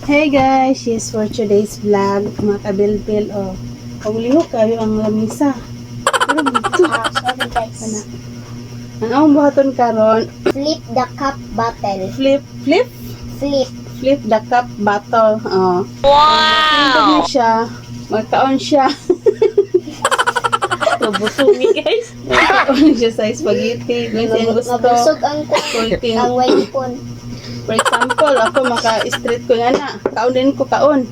Hey guys, yes for today's vlog, mga kabilbil, paglihok kayo ang lamisa. Pero dito, Sorry guys. ano ang buhaton karon? Flip the cup bottle. Flip the cup bottle. Wow! Siya, magtaon siya. Nabusumi guys. Magtaon siya sa spaghetti. Kung siya gusto. Mabusog ang Kulting. ang waypon. For example, ako maka-street ko nga na. Kaon din ko kaon.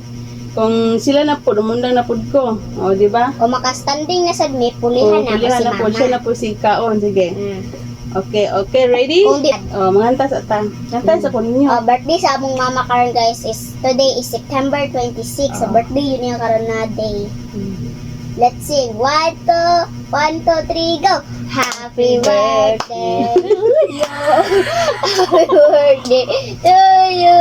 Kung sila na po, umundang na po ko. O, di ba? O makastanding na sad may O, pulihan na pulihan si na po. mama. Siya na po si kaon. Sige. Mm. Okay, ready? Kung di, Mangantas at ta. Nantas ako ninyo. birthday sa among mama karon guys is today is September 26. So birthday yun yung karon na day. Let's sing. 1, 2, 3, go! Happy birthday to you. Happy birthday to you.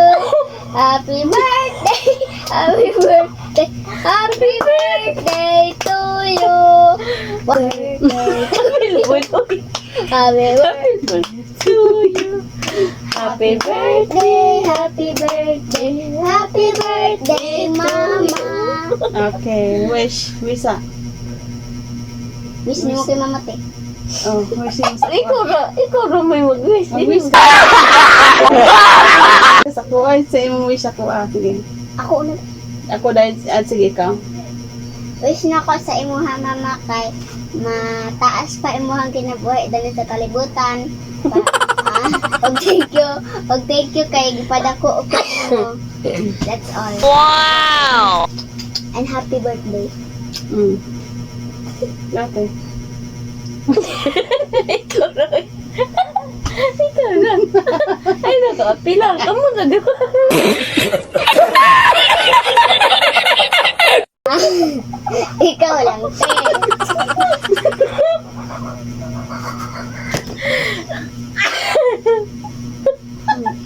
Happy birthday. Happy birthday. Happy birthday to you. Birthday. Happy birthday to you. Happy birthday. Happy birthday. Happy birthday, mama. Okay, wish. Wisa. Wish niyo kay mama te. Oh, wish mo sa Ikaw ra may mag-wish. Wish. Sa ko ay sa imong wish ako sige. Ako na. Ako dahil sige ka. Wish na ko sa imuha mama kay mataas pa imuhang kinabuhi dali sa kalibutan. Thank you kay gipadako og mo. That's all. Wow! And happy birthday. Late. Ikaw ra. Ay, naka-apila. Kamu na di ko. Ikaw lang te.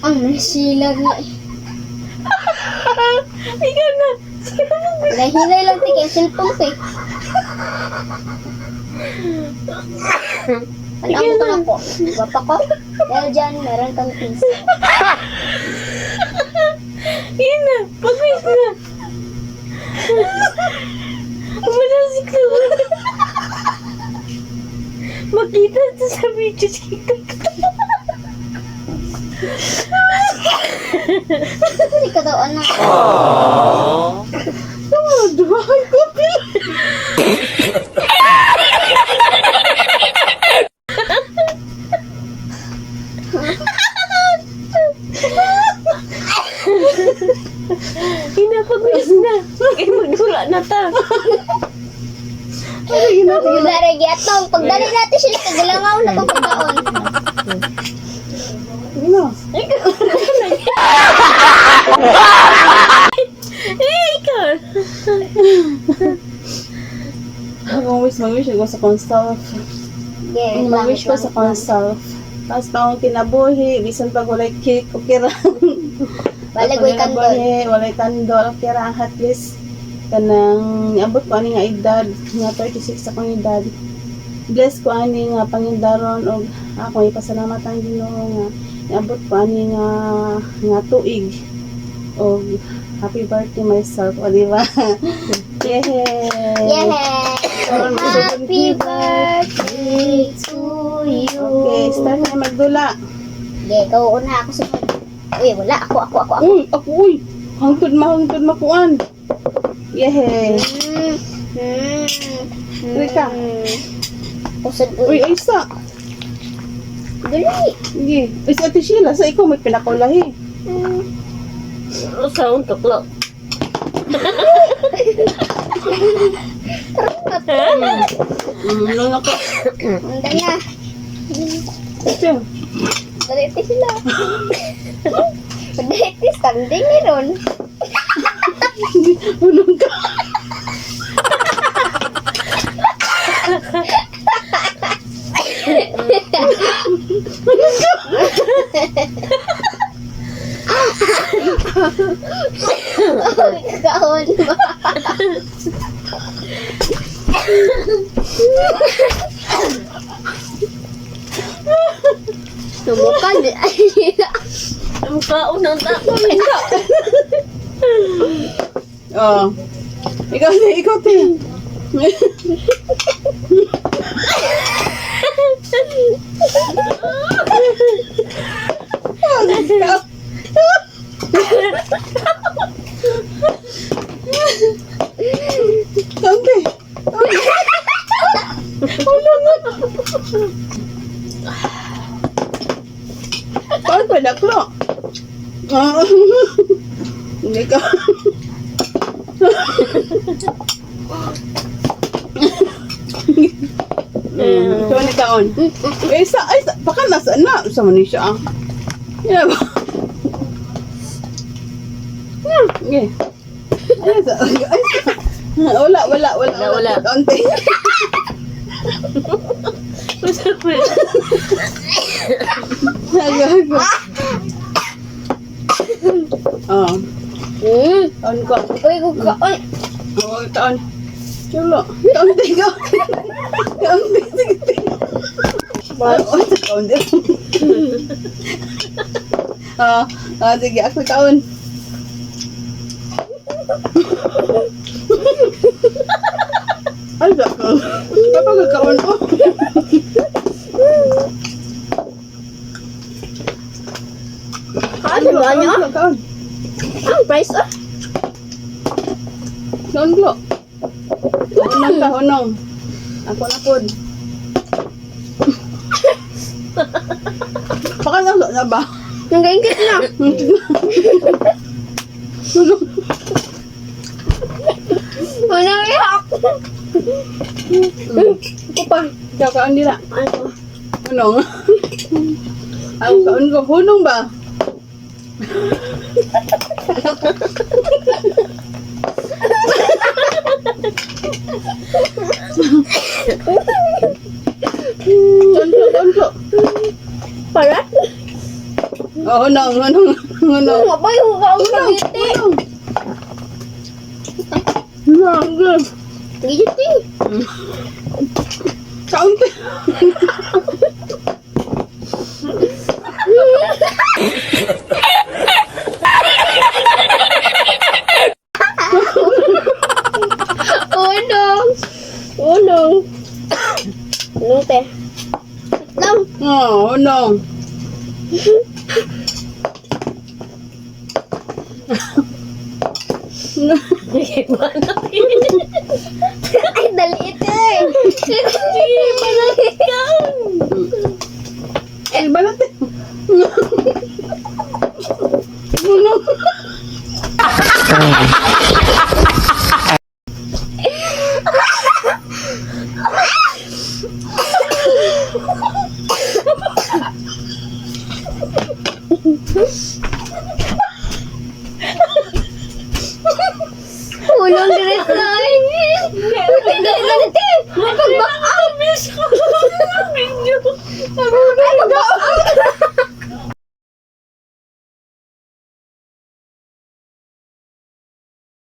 Ang nasilag na. Ikaw na. Nahilay lang te kay cellphone te. Alam ko na po. Wapa ko. Dahil dyan, meron kang piso. Yan na. Pag-wish na. Umalasik na. Makita ito sa video. Hindi ka daw anak. Dumahan ko pila. Pinapag-wish na. Kaya magdula na ta. Ano ginagawa? Pagdari gyatong. Pagdali natin sila kagalangaw na itong pagkaon. Ano? Ikaw. Ako mag-wish ako sa consulf. Yeah, Mag-wish ko sa consulf. Tapos taong kinabuhi, bisan pag walay cake, okay ra. Walay kandol. Walay kandol, okay ra. At least, kanang abot ko ani nga edad, nga 36 akong edad. Bless ko ani nga pangindaron og ako ipasalamat ang Ginoo nga niabot ko ani nga tuig. Og happy birthday myself, o di ba? Yay! Yeah! Happy birthday to you. Okay, start na magdula. Yeah, ikaw una ako sunod. Uy, wala. Ako. Uy! Hangtod makuan. Yay! Uy ka. Usod Uy, uy. Isa! Dali. Hindi. Uy, si Ate Sheila, sa ikaw may pinakulahi. Sa untok lo. Nung ako. Anda na. Ito. Dali ito sila. Dali ito standing ni Ron. Hulong ka. Kaon ba? Subukan. Ang kaon ng tako. Oh. Ikaw na, ikaw te. Tante. Paano pa daklo? Hindi ka. Ito ni taon. Baka nasa na. Sa manisya ah. Yan ba? Okay. Ay, sa. Wala. Wala. Kaunti. Masarap mo. Hago. Oh. Taon ko. Uy, kukaon. Oo, taon. Chulo. Kaunti ka. Kaunti. Sige. Oo, kaunti. Sige. Ako taon. Ay, ako. Kapag kaon ko. Ano ba niya? Kaon. Ang price ah. Kaon ko. Hunong. Ako na po. Baka na ba? Nanggaingkit na. Unang iyak. Ako pa. Ikaw kaon nila. Ano? Hunong. Ang kaon ko. Hunong ba? Tonto. Para? Oh, hunong. Ano nga ba yung huwag sa giti? Hunong. Giti. Kaunti. Unong. Unong te. Lang. Oh, hunong. Ay, dali ito eh. Ay, balat eh. Hunong. Unong direct na eh. Dali. Magpagbaan. Video.